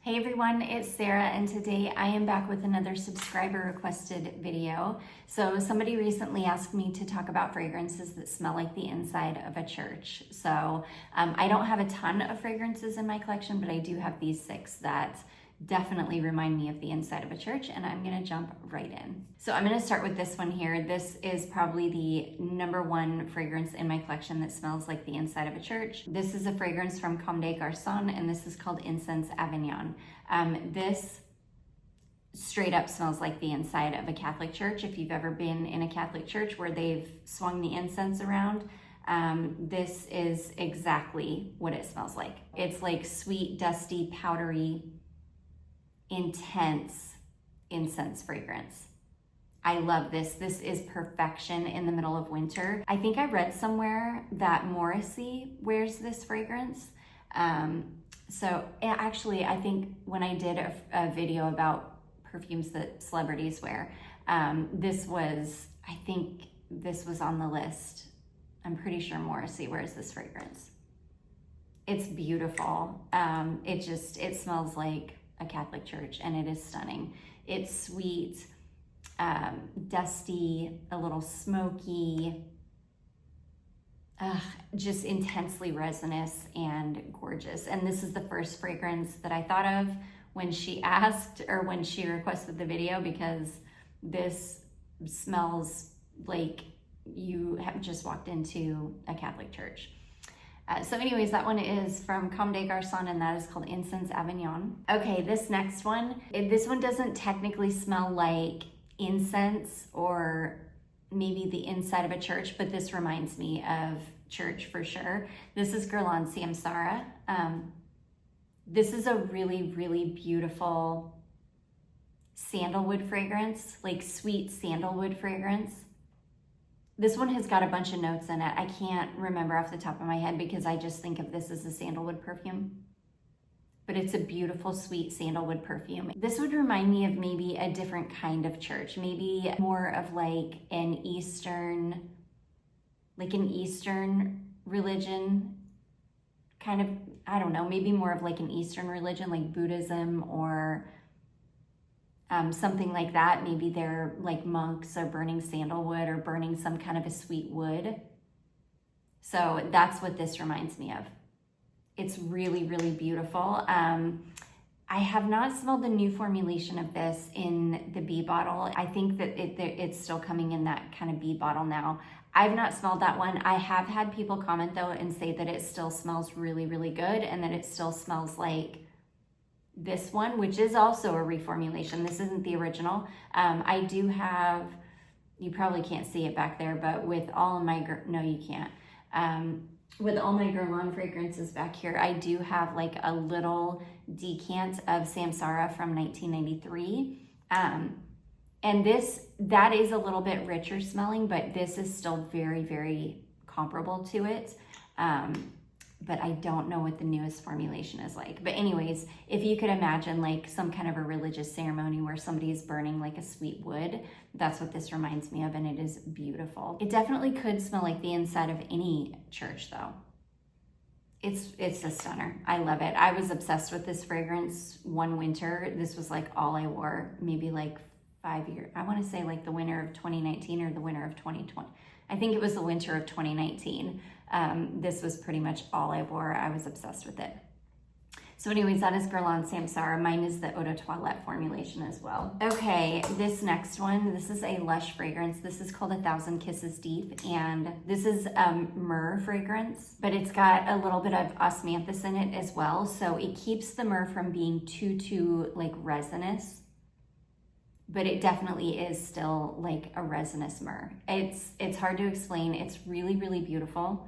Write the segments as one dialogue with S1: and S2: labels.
S1: Hey everyone, it's Sarah, and today I am back with another subscriber requested video. So somebody recently asked me to talk about fragrances that smell like the inside of a church. So I don't have a ton of fragrances in my collection, but I do have these 6 that definitely remind me of the inside of a church, and I'm gonna jump right in. So I'm gonna start with this one here. This is probably the #1 fragrance in my collection that smells like the inside of a church. This is a fragrance from Comme des Garçons, and this is called Incense Avignon. This straight up smells like the inside of a Catholic church. If you've ever been in a Catholic church where they've swung the incense around, this is exactly what it smells like. It's like sweet, dusty, powdery, intense incense fragrance. I love this. This is perfection in the middle of winter. I think I read somewhere that Morrissey wears this fragrance. So actually, I think when I did a video about perfumes that celebrities wear, I think this was on the list. I'm pretty sure Morrissey wears this fragrance. It's beautiful. It smells like a Catholic church, and it is stunning. It's sweet, dusty, a little smoky, just intensely resinous and gorgeous. And this is the first fragrance that I thought of when she asked, or when she requested the video, because this smells like you have just walked into a Catholic church. So anyways, that one is from Comme des Garçons, and that is called Incense Avignon. Okay, this next one, this one doesn't technically smell like incense or maybe the inside of a church, but this reminds me of church for sure. This is Guerlain Samsara. This is a really, really beautiful sandalwood fragrance, like sweet sandalwood fragrance. This one has got a bunch of notes in it. I can't remember off the top of my head because I just think of this as a sandalwood perfume. But it's a beautiful, sweet sandalwood perfume. This would remind me of maybe a different kind of church, maybe more of like an Eastern religion, kind of, I don't know, maybe more of like an Eastern religion, like Buddhism or something like that. Maybe they're like monks are burning sandalwood or burning some kind of a sweet wood. So that's what this reminds me of. It's really, really beautiful. I have not smelled the new formulation of this in the bee bottle. I think that it's still coming in that kind of bee bottle now. I've not smelled that one. I have had people comment though and say that it still smells really, really good, and that it still smells like this one, which is also a reformulation. This isn't the original. I do have, you probably can't see it back there, but with all of my, no you can't. With all my Guerlain fragrances back here, I do have like a little decant of Samsara from 1993. And that is a little bit richer smelling, but this is still very, very comparable to it. But I don't know what the newest formulation is like. But anyways, if you could imagine like some kind of a religious ceremony where somebody is burning like a sweet wood, that's what this reminds me of, and it is beautiful. It definitely could smell like the inside of any church though. It's a stunner. I love it. I was obsessed with this fragrance one winter. This was like all I wore, maybe like 5 years. I want to say like the winter of 2019 or the winter of 2020. I think it was the winter of 2019. This was pretty much all I wore. I was obsessed with it. So anyways, that is Guerlain Samsara. Mine is the Eau de Toilette formulation as well. Okay, this next one, this is a Lush fragrance. This is called 1,000 Kisses Deep, and this is myrrh fragrance, but it's got a little bit of osmanthus in it as well. So it keeps the myrrh from being too like resinous, but it definitely is still like a resinous myrrh. It's hard to explain. It's really, really beautiful.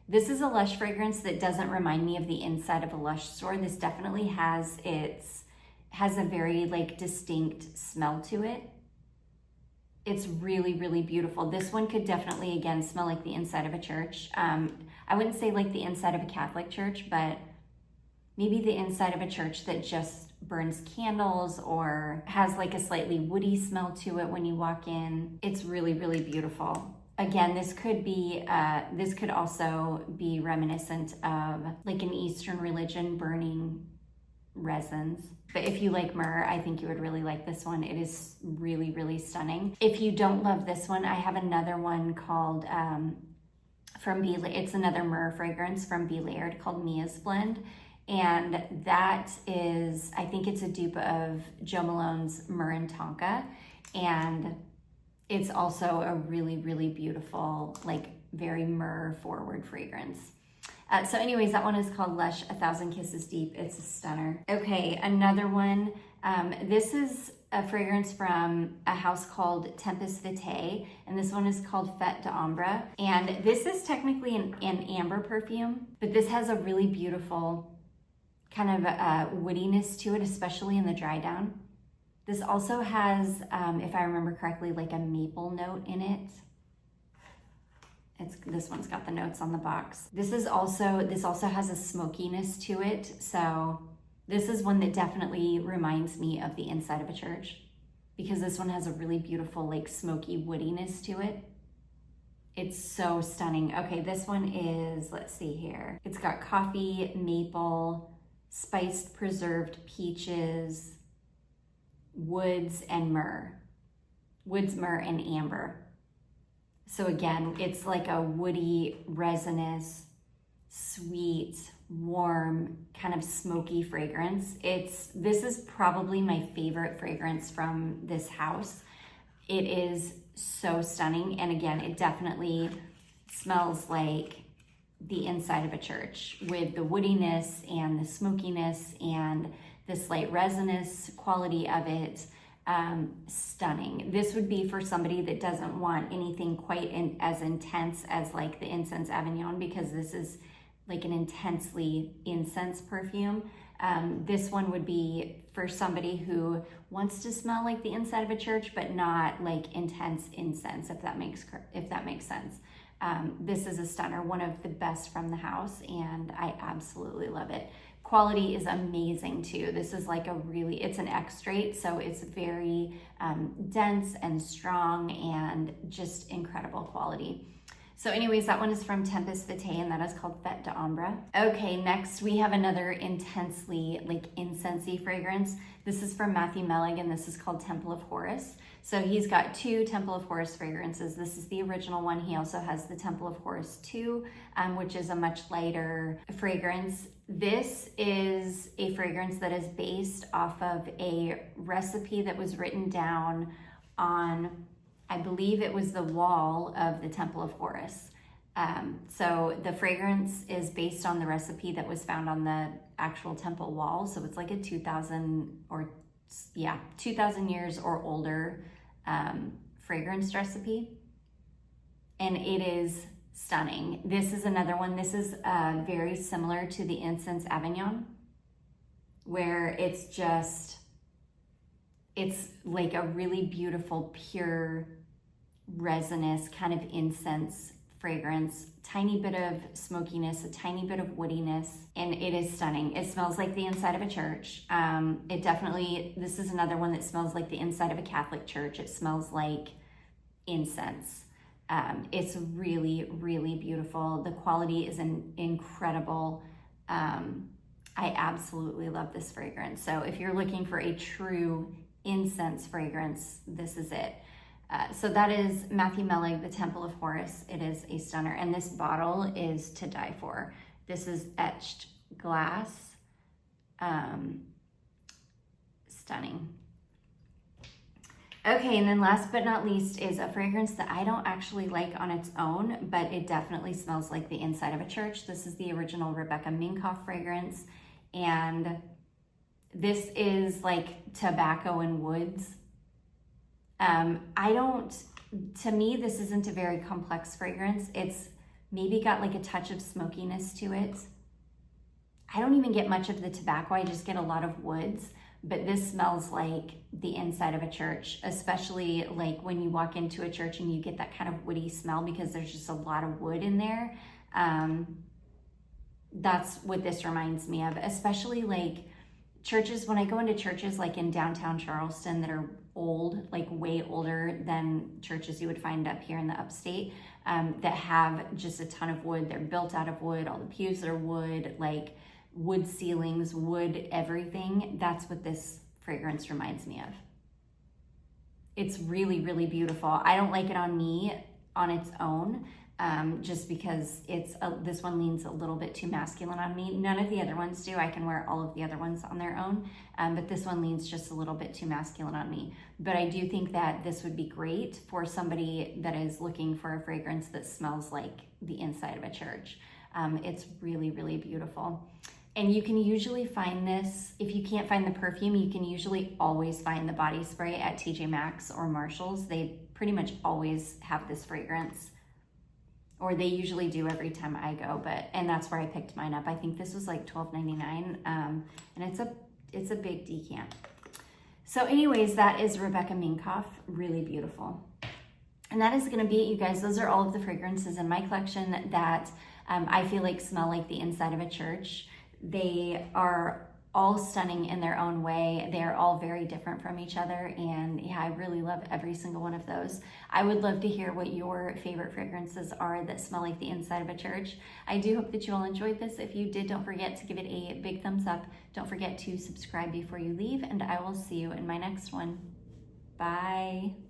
S1: This is a Lush fragrance that doesn't remind me of the inside of a Lush store. This definitely has a very like distinct smell to it. It's really, really beautiful. This one could definitely, again, smell like the inside of a church. I wouldn't say like the inside of a Catholic church, but maybe the inside of a church that just burns candles or has like a slightly woody smell to it when you walk in. It's really, really beautiful. Again, this could also be reminiscent of like an Eastern religion burning resins. But if you like myrrh, I think you would really like this one. It is really, really stunning. If you don't love this one, I have another one called from B. It's another myrrh fragrance from B Layered called Mia's Blend. And that is, I think it's a dupe of Jo Malone's Myrrh and Tonka. And it's also a really, really beautiful, like very myrrh forward fragrance. So anyways, that one is called Lush 1,000 Kisses Deep. It's a stunner. Okay, another one. This is a fragrance from a house called Tempus Vitae, and this one is called Fete d'Ambre. And this is technically an amber perfume, but this has a really beautiful kind of woodiness to it, especially in the dry down. This also has, if I remember correctly, like a maple note in it. This one's got the notes on the box. This also has a smokiness to it. So this is one that definitely reminds me of the inside of a church, because this one has a really beautiful like smoky woodiness to it. It's so stunning. Okay, this one is, let's see here. It's got coffee, maple, spiced preserved peaches, woods, and myrrh. Woods, myrrh, and amber. So again, it's like a woody, resinous, sweet, warm, kind of smoky fragrance. This is probably my favorite fragrance from this house. It is so stunning. And again, it definitely smells like the inside of a church with the woodiness and the smokiness and the slight resinous quality of it. Stunning. This would be for somebody that doesn't want anything quite as intense as like the Incense Avignon, because this is like an intensely incense perfume. This one would be for somebody who wants to smell like the inside of a church, but not like intense incense, if that makes sense. This is a stunner, one of the best from the house, and I absolutely love it. Quality is amazing too. This is like it's an extrait, so it's very dense and strong and just incredible quality. So anyways, that one is from Tempus Vitae, and that is called Fete d'Ambre. Okay, next we have another intensely like incensey fragrance. This is from Matthew Meleg, and this is called Temple of Horus. So he's got two Temple of Horus fragrances. This is the original one. He also has the Temple of Horus 2, which is a much lighter fragrance. This is a fragrance that is based off of a recipe that was written down on, I believe it was the wall of the Temple of Horus. So the fragrance is based on the recipe that was found on the actual temple wall. So it's like a 2,000 years or older fragrance recipe. And it is stunning. This is another one. This is very similar to the Incense Avignon, where it's like a really beautiful, pure, resinous kind of incense fragrance, tiny bit of smokiness, a tiny bit of woodiness, and it is stunning. It smells like the inside of a church. This is another one that smells like the inside of a Catholic church. It smells like incense. It's really, really beautiful. The quality is incredible. I absolutely love this fragrance. So if you're looking for a true incense fragrance, this is it. So that is Matthew Meleg, the Temple of Horus. It is a stunner, and this bottle is to die for. This is etched glass. Stunning. Okay, and then last but not least is a fragrance that I don't actually like on its own, but it definitely smells like the inside of a church. This is the original Rebecca Minkoff fragrance, and this is like tobacco and woods. To me, this isn't a very complex fragrance. It's maybe got like a touch of smokiness to it. I don't even get much of the tobacco. I just get a lot of woods, but this smells like the inside of a church, especially like when you walk into a church and you get that kind of woody smell because there's just a lot of wood in there. That's what this reminds me of, especially like churches. When I go into churches like in downtown Charleston that are old, like way older than churches you would find up here in the upstate, that have just a ton of wood. They're built out of wood. All the pews are wood, like wood ceilings, wood everything. That's what this fragrance reminds me of. It's really, really beautiful. I don't like it on me on its own, just because this one leans a little bit too masculine on me. None of the other ones do. I can wear all of the other ones on their own, but this one leans just a little bit too masculine on me. But I do think that this would be great for somebody that is looking for a fragrance that smells like the inside of a church. It's really, really beautiful. And you can usually find this, if you can't find the perfume, you can usually always find the body spray at TJ Maxx or Marshall's. They pretty much always have this fragrance, or they usually do every time I go, and that's where I picked mine up. I think this was like $12.99, and it's a big decant. So anyways, that is Rebecca Minkoff, really beautiful. And that is gonna be it, you guys. Those are all of the fragrances in my collection that I feel like smell like the inside of a church. They are all stunning in their own way. They're all very different from each other, and yeah, I really love every single one of those. I would love to hear what your favorite fragrances are that smell like the inside of a church. I do hope that you all enjoyed this. If you did, don't forget to give it a big thumbs up. Don't forget to subscribe before you leave, and I will see you in my next one. Bye.